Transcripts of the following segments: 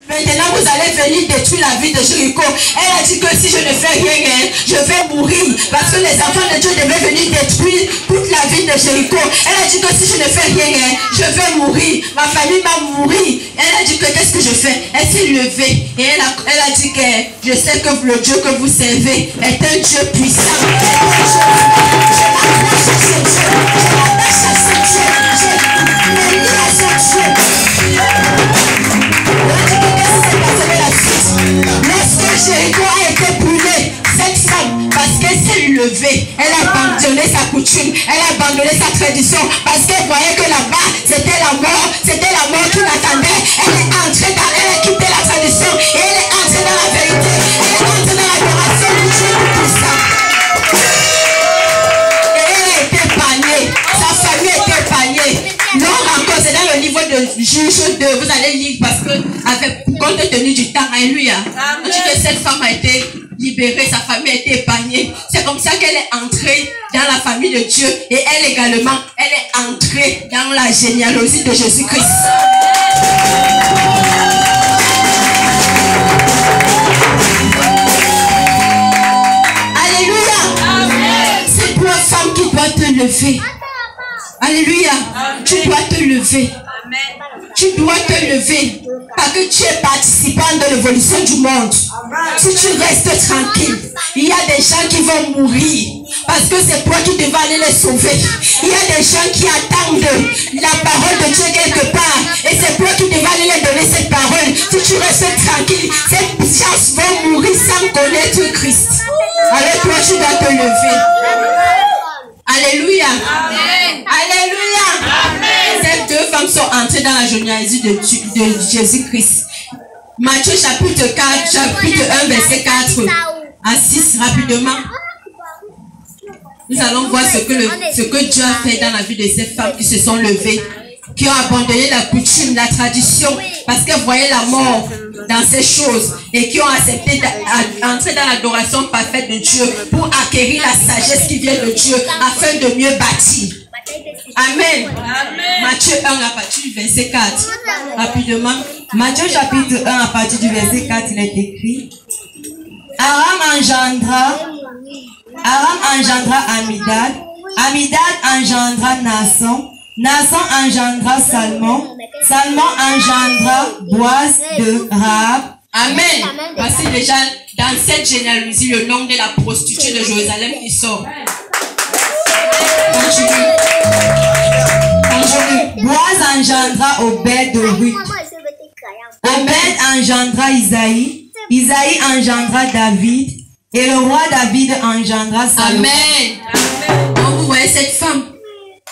Maintenant, vous allez venir détruire la vie de Jéricho. Elle a dit que si je ne fais rien, je vais mourir. Parce que les enfants de Dieu devaient venir détruire toute la vie de Jéricho. Elle a dit que si je ne fais rien, je vais mourir. Ma famille va mourir. Elle a dit que qu'est-ce que je fais? Elle s'est levée. Et elle a dit que je sais que le Dieu que vous servez est un Dieu puissant. Je m'accroche à ce Dieu. Je m'attache à ce Dieu. Je me lie à ce Dieu. Lorsque Jéricho a été brûlé, cette femme, parce qu'elle s'est levée, elle a abandonné sa coutume, elle a abandonné sa tradition, parce qu'elle voyait que là-bas, c'était la mort qui l'attendait. Elle est entrée dans, elle a quitté la tradition, et elle est entrée dans la vérité, elle est entrée dans l'adoration du Dieu tout-puissant. Et elle a été épargnée, sa famille a été épargnée. Non, encore, c'est dans le niveau de Juge 2, vous allez lire, parce que, compte tenu du temps, alléluia. On dit que cette femme a été libérée, sa famille a été épargnée. C'est comme ça qu'elle est entrée dans la famille de Dieu. Et elle également, elle est entrée dans la généalogie de Jésus-Christ. Alléluia. C'est toi, femme, qui dois te lever. Alléluia. Tu dois te lever. Tu dois te lever parce que tu es participant de l'évolution du monde. Si tu restes tranquille, il y a des gens qui vont mourir parce que c'est toi qui devais aller les sauver. Il y a des gens qui attendent la parole de Dieu quelque part et c'est toi qui devais aller les donner cette parole. Si tu restes tranquille, ces gens vont mourir sans connaître Christ. Alors toi tu dois te lever. Alléluia. Amen. Alléluia. Amen. Ces deux femmes sont entrées dans la généalogie de Jésus-Christ. Matthieu chapitre 1, verset 4 à 6, rapidement. Nous allons voir ce que Dieu a fait dans la vie de ces femmes qui se sont levées, qui ont abandonné la coutume, la tradition, parce qu'elles voyaient la mort dans ces choses et qui ont accepté d'entrer dans l'adoration parfaite de Dieu pour acquérir la sagesse qui vient de Dieu afin de mieux bâtir. Amen. Amen. Matthieu 1 à partir du verset 4. Rapidement. Matthieu chapitre 1 à partir du verset 4, il est écrit: Aram engendra Amidad. Amidad engendra Naasson. Naasson engendra Salmon. Salmon engendra Boaz de Rahab. Amen. Voici déjà dans cette généalogie le nom de la prostituée de Jérusalem qui sort. Boaz engendra Obed de Ruth. Obed engendra Isaïe. Isaïe engendra David. Et le roi David engendra Salomon. Amen. Donc vous voyez cette femme,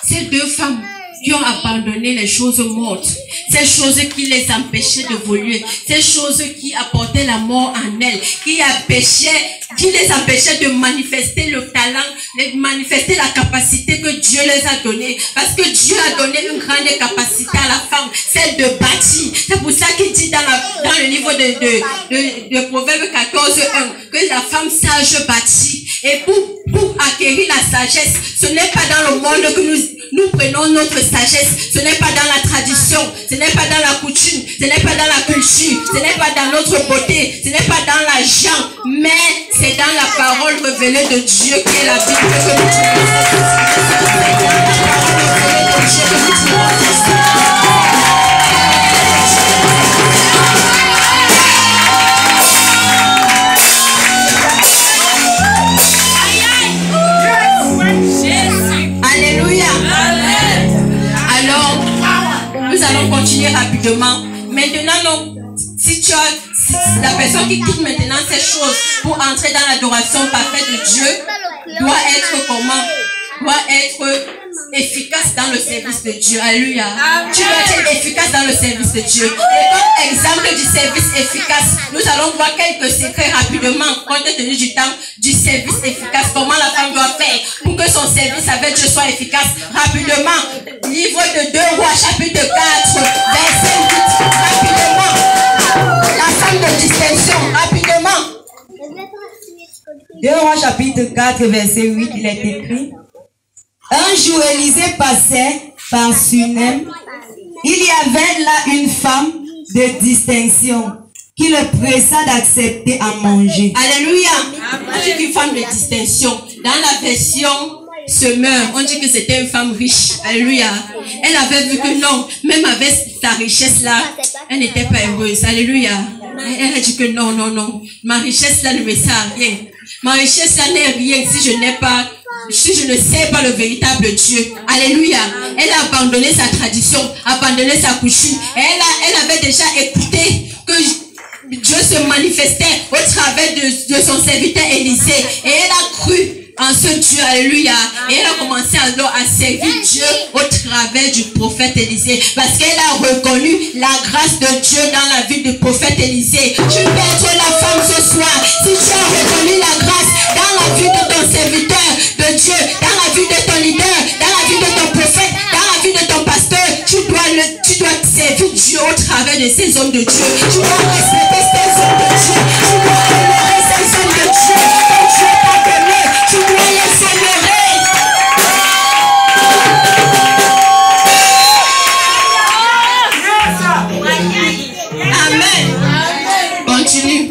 ces deux femmes qui ont abandonné les choses mortes, ces choses qui les empêchaient d'évoluer, ces choses qui apportaient la mort en elles, qui les empêchaient de manifester le talent, de manifester la capacité que Dieu les a donnée. Parce que Dieu a donné une grande capacité à la femme, celle de bâtir. C'est pour ça qu'il dit dans le livre de Proverbes 14:1 que la femme sage bâtit. Et pour acquérir la sagesse, ce n'est pas dans le monde que nous prenons notre sagesse. Ce n'est pas dans la tradition, ce n'est pas dans la coutume, ce n'est pas dans la culture, ce n'est pas dans notre beauté, ce n'est pas dans l'argent, mais c'est dans la parole révélée de Dieu qui est la Bible que nous continuer rapidement. Maintenant, non, si tu as la personne qui quitte maintenant ces choses pour entrer dans l'adoration parfaite de Dieu, doit être comment? Doit être efficace dans le service de Dieu. Alléluia. Tu dois être efficace dans le service de Dieu. Et comme exemple du service efficace, nous allons voir quelques secrets rapidement, compte tenu du temps, du service efficace. Comment la femme doit faire pour que son service avec Dieu soit efficace. Rapidement, livre de 2 Rois, chapitre 4, verset 8. Rapidement. La femme de distinction. Rapidement. 2 Rois, chapitre 4, verset 8, il est écrit: Un jour, Élisée passait par Sunem. Il y avait là une femme de distinction qui le pressa d'accepter à manger. Alléluia. On dit qu'une femme de distinction. Dans la version Semeur, on dit que c'était une femme riche. Alléluia. Elle avait vu que non, même avec sa richesse là, elle n'était pas heureuse. Alléluia. Elle a dit que non, non, non. Ma richesse là ne me sert à rien. Ma richesse là n'est rien si je ne sais pas le véritable Dieu. Alléluia. Elle a abandonné sa tradition, abandonné sa coutume. Et elle avait déjà écouté que Dieu se manifestait au travers de son serviteur Élisée. Et elle a cru en ce Dieu, alléluia. Et elle a commencé alors à servir Dieu au travers du prophète Élisée. Parce qu'elle a reconnu la grâce de Dieu dans la vie du prophète Élisée. Tu peux être la femme ce soir. Si tu as reconnu la grâce dans la vie de ton serviteur de Dieu, dans la vie de ton leader, dans la vie de ton prophète, dans la vie de ton pasteur, tu dois servir Dieu au travers de ces hommes de Dieu. Tu dois respecter ces hommes de Dieu. Tu dois honorer ces hommes de Dieu. Que Dieu t'a donné. Tu dois les honorer. Amen. Continue.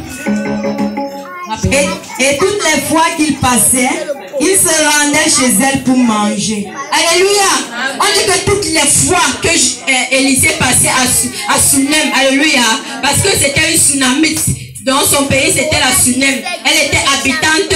Et toutes les fois qu'il passait, il se rendait chez elle pour manger. Alléluia. On dit que toutes les fois que Élisée passait à Sunem, alléluia, parce que c'était une Sunamite. Dans son pays, c'était la Sunem. Elle était habitante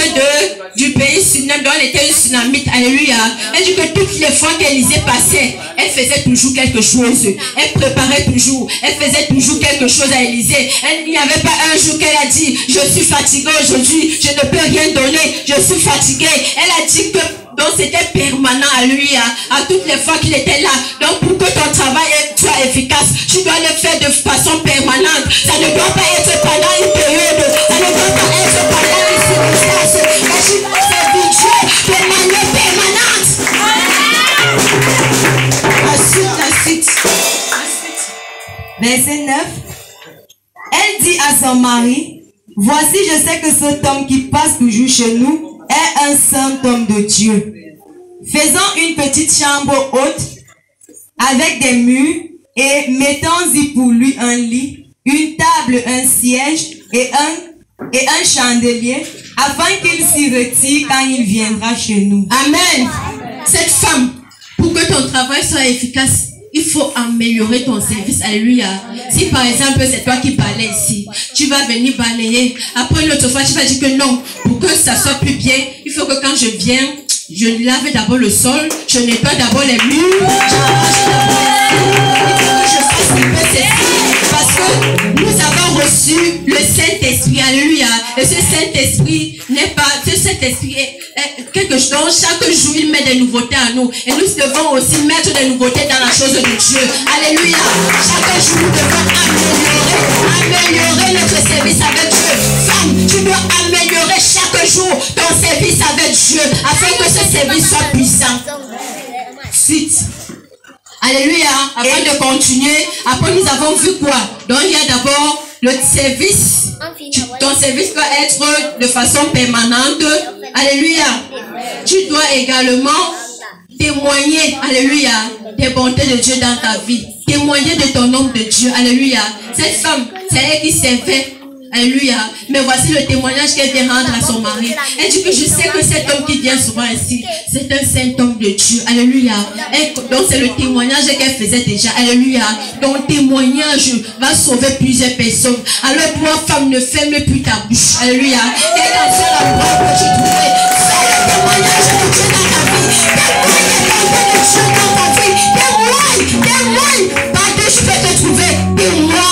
du pays Sunem, donc elle était une Sunamite. Alléluia. Elle dit que toutes les fois qu'Élisée passait, elle faisait toujours quelque chose. Elle préparait toujours. Elle faisait toujours quelque chose à Élisée. Il n'y avait pas un jour qu'elle a dit, je suis fatiguée aujourd'hui, je ne peux rien donner, je suis fatiguée. Elle a dit que donc c'était permanent à lui, à toutes les fois qu'il était là. Donc pour que ton travail soit efficace, tu dois le faire de façon permanente. Ça ne doit pas être pendant une période, ça ne doit pas être pendant une circonstance, mais tu dois servir Dieu de manière permanente. La suite. Verset 9. Elle dit à son mari, voici, je sais que cet homme qui passe toujours chez nous est un saint homme de Dieu. Faisons une petite chambre haute avec des murs et mettons-y pour lui un lit, une table, un siège et un chandelier afin qu'il s'y retire quand il viendra chez nous. Amen. Cette femme, pour que ton travail soit efficace, il faut améliorer ton service. Alléluia. Si par exemple c'est toi qui balayes ici, tu vas venir balayer. Après une autre fois, tu vas dire que non, pour que ça soit plus bien, il faut que quand je viens, je lave d'abord le sol, je nettoie d'abord les murs, j'arrange d'abord il faut que je fasse un peu ceci. Parce que nous avons reçu le Saint-Esprit. Alléluia. Et ce Saint-Esprit n'est pas, ce Saint-Esprit est quelque chose. Chaque jour, il met des nouveautés à nous. Et nous devons aussi mettre des nouveautés dans la chose de Dieu. Alléluia. Chaque jour, nous devons améliorer notre service avec Dieu. Femme, tu dois améliorer chaque jour ton service avec Dieu afin que ce service soit puissant. Suite. Alléluia. Avant de continuer, après nous avons vu quoi? Donc il y a d'abord le service. Ton service doit être de façon permanente. Alléluia. Tu dois également témoigner, alléluia, des bontés de Dieu dans ta vie. Témoigner de ton homme de Dieu. Alléluia. Cette femme, c'est elle qui servait. Alléluia. Mais voici le témoignage qu'elle vient rendre à son mari. Elle dit que je sais que cet homme qui vient souvent ici, c'est un saint homme de Dieu. Alléluia. Donc c'est le témoignage qu'elle faisait déjà. Alléluia. Ton témoignage va sauver plusieurs personnes. Alors toi, femme, ne ferme plus ta bouche. Alléluia. Et dans ce endroit que tu trouvais, fais le témoignage de Dieu dans ta vie. Témoigne de Dieu dans ta vie. Témoigne. Partout je peux te trouver. Témoigne.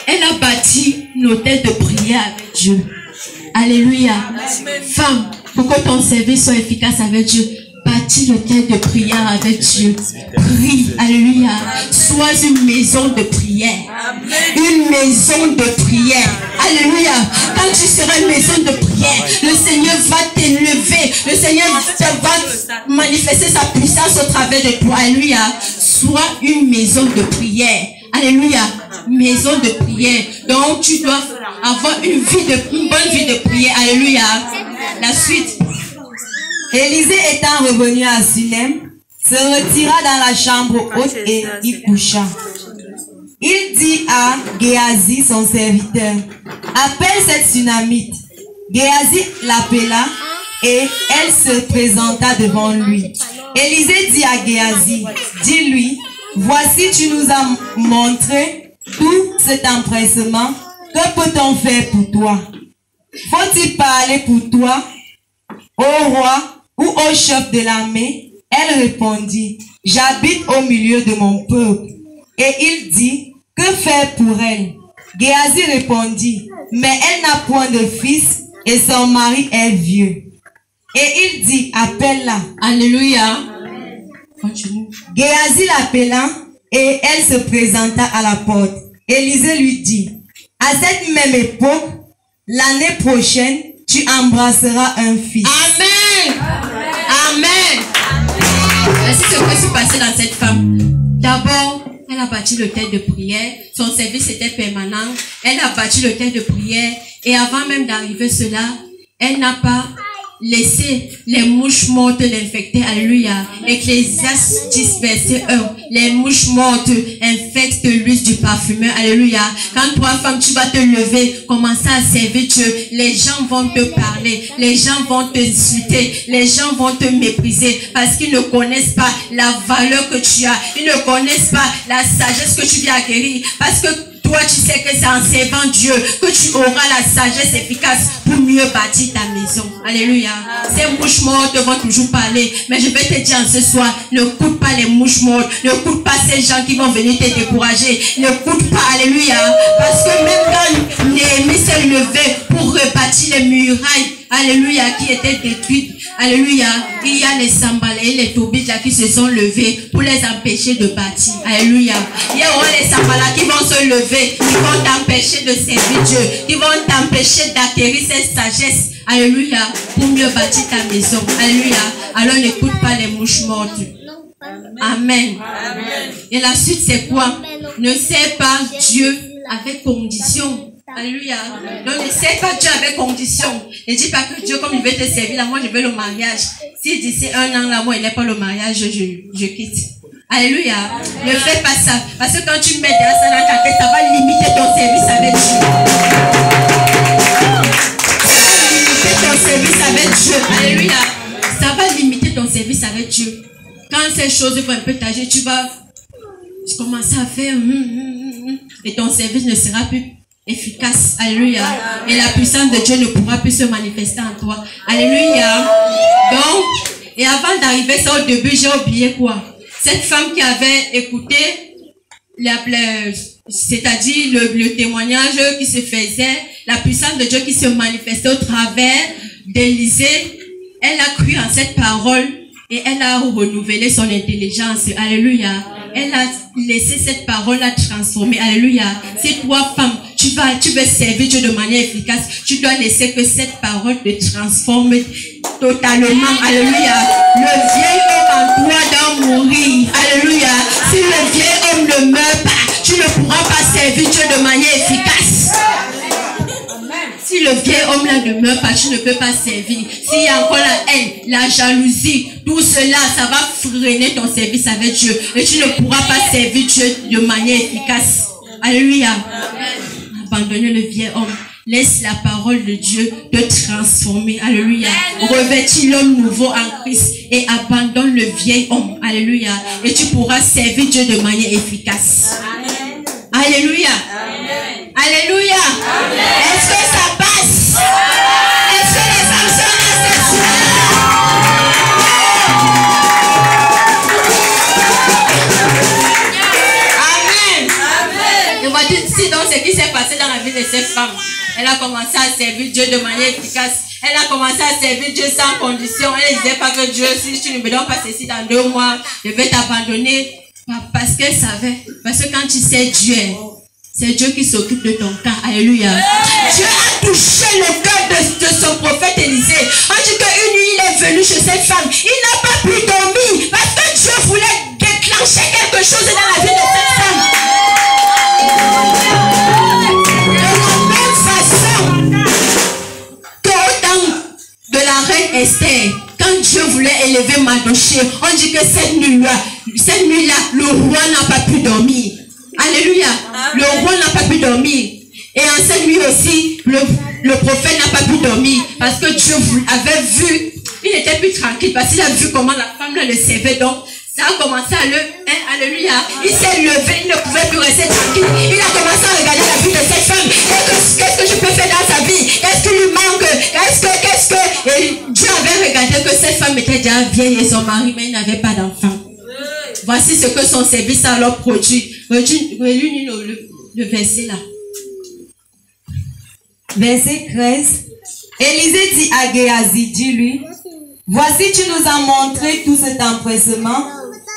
Elle a bâti une hôtel de prière avec Dieu. Alléluia. Femme, pour que ton service soit efficace avec Dieu, bâtis l'hôtel de prière avec Dieu. Prie. Alléluia. Sois une maison de prière. Une maison de prière. Alléluia. Quand tu seras une maison de prière, le Seigneur va t'élever. Le Seigneur va manifester sa puissance au travers de toi. Alléluia. sois une maison de prière. Alléluia. Maison de prière. Donc, tu dois avoir une bonne vie de prière. Alléluia. La suite. Élisée étant revenu à Sunem, se retira dans la chambre haute et y coucha. Il dit à Géasi, son serviteur, appelle cette Sunamite. Géasi l'appela et elle se présenta devant lui. Élisée dit à Géasi, dis-lui, voici tu nous as montré tout cet empressement. Que peut-on faire pour toi? Faut-il parler pour toi au roi ou au chef de l'armée? Elle répondit, j'habite au milieu de mon peuple. Et il dit, que faire pour elle? Géasi répondit, mais elle n'a point de fils et son mari est vieux. Et il dit, appelle-la. Alléluia. Continue. Géasi l'appela et elle se présenta à la porte. Élisée lui dit, à cette même époque, l'année prochaine, tu embrasseras un fils. Amen. Amen. Voici ce qui s'est passé dans cette femme. D'abord, elle a bâti le terre de prière. Son service était permanent. Elle a bâti le terre de prière. Et avant même d'arriver cela, elle n'a pas laissé les mouches mortes l'infecter. Alléluia. Ecclésiaste 10, verset 1. Les mouches mortes infectent l'huile du parfumeur. Alléluia. Quand toi, femme, tu vas te lever, commencer à servir Dieu, les gens vont te parler, les gens vont te insulter, les gens vont te mépriser parce qu'ils ne connaissent pas la valeur que tu as. Ils ne connaissent pas la sagesse que tu viens acquérir parce que toi, tu sais que c'est en servant Dieu que tu auras la sagesse efficace pour mieux bâtir ta maison. Alléluia. Ces mouches mortes vont toujours parler. Mais je vais te dire ce soir, ne coûte pas les mouches mortes. Ne coûte pas ces gens qui vont venir te décourager. Ne coûte pas. Alléluia. Parce que même quand Néhémie s'est levé pour rebâtir les murailles, alléluia, qui étaient détruites, alléluia, il y a les Sambalais et les Tobidja qui se sont levés pour les empêcher de bâtir. Alléluia. Il y aura les Sambalais qui vont se lever, qui vont t'empêcher de servir Dieu, qui vont t'empêcher d'acquérir cette sagesse. Alléluia. Pour mieux bâtir ta maison. Alléluia. Alors n'écoute pas les mouches mortes. Amen. Et la suite c'est quoi? Ne sers pas Dieu avec condition. Alléluia. Donc ne sers pas Dieu avec condition. Ne dis pas que Dieu, comme il veut te servir, là moi je veux le mariage. Si d'ici un an là moi il n'est pas le mariage, je quitte. Alléluia. Ne fais pas ça. Parce que quand tu mets derrière ça dans ta tête, ça va limiter ton service avec Dieu. Alléluia. Ça va limiter ton service avec Dieu. Quand ces choses vont un peu t'agir, tu vas commencer à faire et ton service ne sera plus efficace. Alléluia. Et la puissance de Dieu ne pourra plus se manifester en toi. Alléluia. Donc, et avant d'arriver ça au début, j'ai oublié quoi? Cette femme qui avait écouté c'est-à-dire le témoignage qui se faisait, la puissance de Dieu qui se manifestait au travers d'Élisée, elle a cru en cette parole et elle a renouvelé son intelligence. Alléluia. Elle a laissé cette parole la transformer. Alléluia. Si toi, femme, tu veux servir Dieu de manière efficace, tu dois laisser que cette parole te transforme totalement. Alléluia. Le vieil homme en toi doit mourir. Alléluia. Si le vieil homme ne meurt pas, tu ne pourras pas servir Dieu de manière efficace. Si le vieil homme là ne meurt pas, tu ne peux pas servir. S'il y a encore la haine, la jalousie, tout cela, ça va freiner ton service avec Dieu. Et tu ne pourras pas servir Dieu de manière efficace. Alléluia. Abandonnez le vieil homme. Laisse la parole de Dieu te transformer. Alléluia. Revêtis l'homme nouveau en Christ et abandonne le vieil homme. Alléluia. Et tu pourras servir Dieu de manière efficace. Alléluia. Alléluia. Est-ce que ça passe? Est-ce que les femmes sont restent? Amen. Et on va dire ici donc ce qui s'est passé dans la vie de cette femme. Elle a commencé à servir Dieu de manière efficace. Elle a commencé à servir Dieu sans condition. Elle ne disait pas que Dieu, si tu ne me donnes pas ceci dans 2 mois, je vais t'abandonner. Parce qu'elle savait. Parce que quand tu sais Dieu, c'est Dieu qui s'occupe de ton cas. Alléluia. Dieu a touché le cœur de son prophète Élisée. On dit qu'une nuit, il est venu chez cette femme. Il n'a pas pu dormir parce que Dieu voulait déclencher déclencher quelque chose dans la vie de cette femme. De la même façon qu'au temps de la reine Esther, quand Dieu voulait élever Mardochée, on dit que cette nuit-là, le roi n'a pas pu dormir. Alléluia. Le roi n'a pas pu dormir. Et en cette nuit aussi, le prophète n'a pas pu dormir parce que Dieu avait vu, il n'était plus tranquille parce qu'il a vu comment la femme le servait. Donc, ça a commencé à le... alléluia. Il s'est levé, il ne pouvait plus rester tranquille. Il a commencé à regarder la vie de cette femme. Qu'est-ce que je peux faire dans sa vie? Qu'est-ce qui lui manque? Qu'est-ce que... Et Dieu avait regardé que cette femme était déjà vieille et son mari, mais il n'avait pas d'enfant. Voici ce que son service a alors produit. Relis le verset là. Verset 13. Élisée dit à Géasi, dis-lui, voici tu nous as montré tout cet empressement.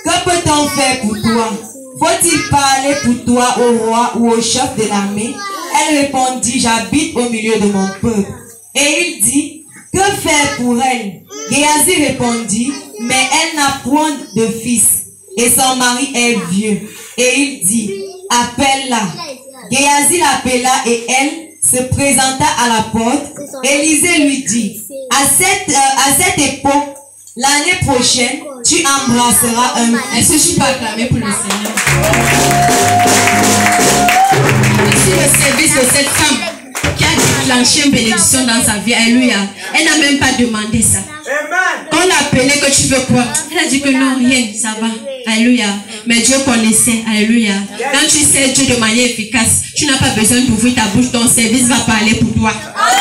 Que peut-on faire pour toi? Faut-il parler pour toi au roi ou au chef de l'armée? Elle répondit, j'habite au milieu de mon peuple. Et il dit, que faire pour elle? Géasi répondit, mais elle n'a point de fils. Et son mari est vieux. Et il dit, appelle-la. Géasi l'appela et elle se présenta à la porte. Élisée lui dit, à cette époque, l'année prochaine, tu embrasseras un... Est-ce que je suis pas acclamée pour le Seigneur? Voici le service de cette femme qui a déclenché une bénédiction dans sa vie. Alléluia. Elle n'a même pas demandé ça. Quand on l'a appelé que tu veux quoi? Elle a dit que non, rien, ça va. Alléluia. Mais Dieu connaissait. Alléluia. Quand tu sais Dieu de manière efficace, tu n'as pas besoin d'ouvrir ta bouche. Ton service va parler pour toi. Alléluia.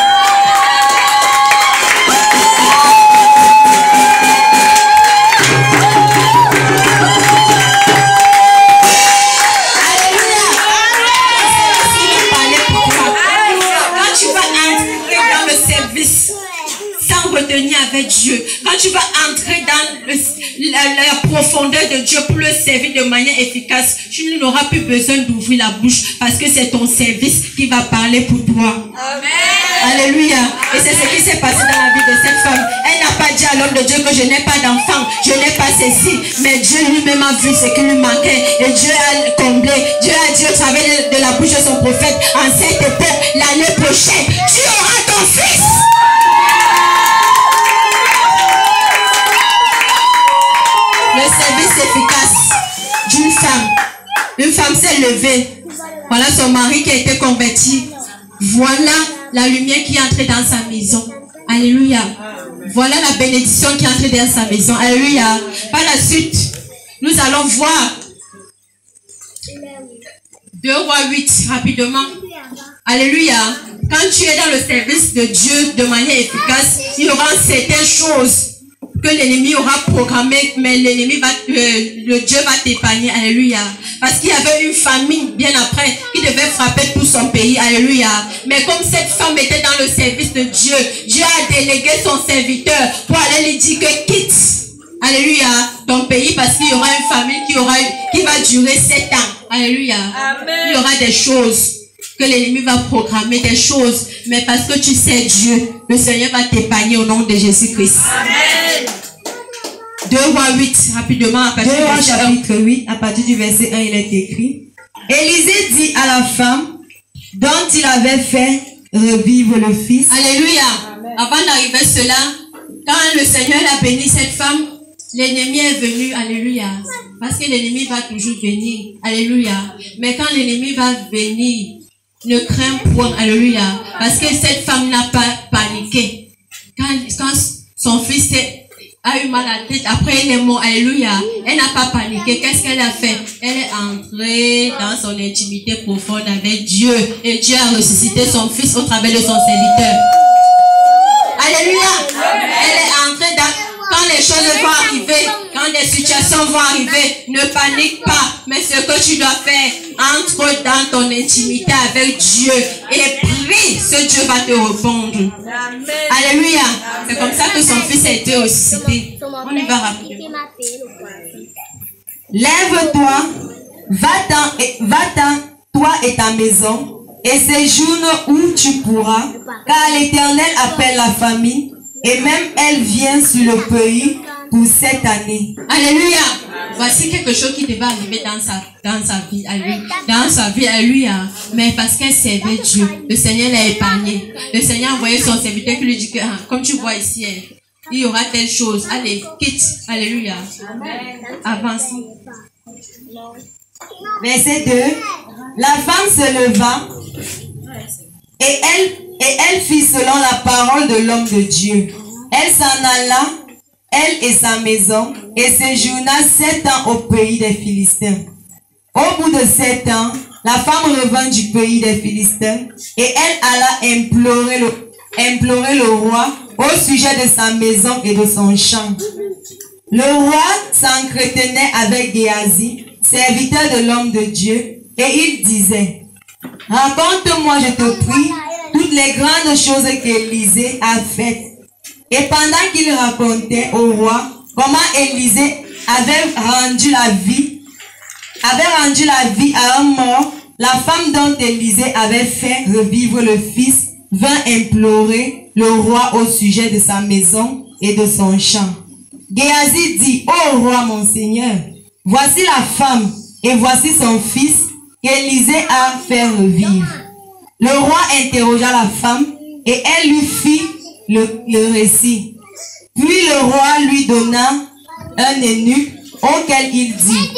Quand tu vas entrer dans le service sans retenir avec Dieu, quand tu vas entrer dans la profondeur de Dieu pour le servir de manière efficace, tu n'auras plus besoin d'ouvrir la bouche parce que c'est ton service qui va parler pour toi. Amen. Alléluia. Et c'est ce qui s'est passé dans la vie de cette femme. Elle n'a pas dit à l'homme de Dieu que je n'ai pas d'enfant, je n'ai pas ceci, mais Dieu lui-même a vu ce qui lui manquait et Dieu a comblé. Dieu a dit au travers de la bouche de son prophète, en cette époque, l'année prochaine, tu auras ton fils. Le service efficace d'une femme. Une femme s'est levée. Voilà son mari qui a été converti. Voilà la lumière qui est entrée dans sa maison. Alléluia. Voilà la bénédiction qui est entrée dans sa maison. Alléluia. Par la suite, nous allons voir 2 Rois 8 rapidement. Alléluia. Quand tu es dans le service de Dieu de manière efficace, il y aura certaines choses que l'ennemi aura programmé, mais l'ennemi le Dieu va t'épargner. Alléluia. Parce qu'il y avait une famine bien après qui devait frapper tout son pays. Alléluia. Mais comme cette femme était dans le service de Dieu, Dieu a délégué son serviteur pour aller lui dire que quitte, alléluia, ton pays parce qu'il y aura une famine qui va durer 7 ans. Alléluia. Amen. Il y aura des choses que l'ennemi va programmer, des choses, mais parce que tu sais Dieu, le Seigneur va t'épargner au nom de Jésus-Christ. Amen. 2 Rois 8, rapidement, à partir 2 Rois chapitre 8, à partir du verset 1, il est écrit, Élisée dit à la femme dont il avait fait revivre le fils. Alléluia. Amen. Avant d'arriver à cela, quand le Seigneur a béni cette femme, l'ennemi est venu. Alléluia. Parce que l'ennemi va toujours venir. Alléluia. Mais quand l'ennemi va venir, ne crains point. Alléluia. Parce que cette femme n'a pas paniqué. Quand son fils a eu mal à la tête, après elle est morte. Alléluia. Elle n'a pas paniqué. Qu'est-ce qu'elle a fait? Elle est entrée dans son intimité profonde avec Dieu. Et Dieu a ressuscité son fils au travers de son serviteur. Alléluia. Elle est entrée dans... Quand les choses vont arriver, quand les situations vont arriver, ne panique pas. Mais ce que tu dois faire, entre dans ton intimité avec Dieu et prie, ce Dieu va te répondre. Amen. Alléluia. C'est comme ça que son fils a été ressuscité. On y va rapidement. Lève-toi, va-t'en, toi et ta maison, et séjourne où tu pourras, car l'Éternel appelle la famine, et même elle vient sur le pays pour cette année. Alléluia. Voici quelque chose qui devait arriver dans sa vie. Alléluia. Dans sa vie. Alléluia. Mais parce qu'elle servait Dieu, le Seigneur l'a épargnée. Le Seigneur a envoyé son serviteur qui lui dit que, comme tu vois ici, il y aura telle chose. Allez, quitte. Alléluia. Avance. Verset 2. La femme se leva et elle fit selon la parole de l'homme de Dieu. Elle s'en alla, elle et sa maison, et séjourna 7 ans au pays des Philistins. Au bout de 7 ans, la femme revint du pays des Philistins, et elle alla implorer le roi au sujet de sa maison et de son champ. Le roi s'entretenait avec Géasi, serviteur de l'homme de Dieu, et il disait: raconte-moi, je te prie, toutes les grandes choses qu'Élisée a faites. Et pendant qu'il racontait au roi comment Élisée avait rendu la vie à un mort, la femme dont Élisée avait fait revivre le fils vint implorer le roi au sujet de sa maison et de son champ. Géasi dit: ô roi mon seigneur, voici la femme et voici son fils qu'Élisée a fait revivre. Le roi interrogea la femme et elle lui fit le récit. Puis le roi lui donna un eunuque auquel il dit: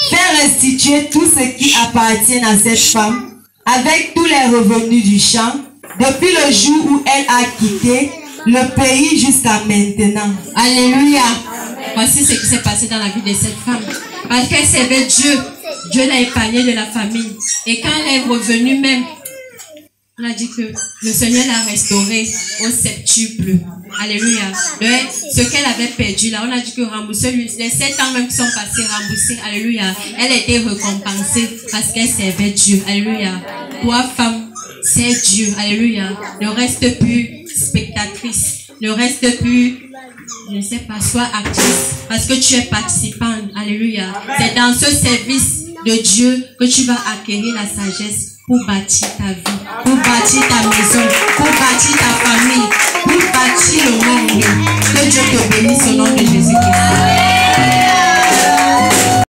fais restituer tout ce qui appartient à cette femme avec tous les revenus du champ depuis le jour où elle a quitté le pays jusqu'à maintenant. Alléluia. Voici ce qui s'est passé dans la vie de cette femme. Parce qu'elle servait Dieu, Dieu l'a épargnée de la famille. Et quand elle est revenue même, on a dit que le Seigneur l'a restaurée au septuple. Alléluia. Ce qu'elle avait perdu là, on a dit que rembourser lui, les 7 ans même qui sont passés, remboursés. Alléluia. Elle a été récompensée parce qu'elle servait Dieu. Alléluia. Toi, femme, c'est Dieu. Alléluia. Ne reste plus spectatrice. Ne reste plus, je ne sais pas, sois actrice. Parce que tu es participante. Alléluia. C'est dans ce service de Dieu que tu vas acquérir la sagesse pour bâtir ta vie, pour bâtir ta maison, pour bâtir ta famille.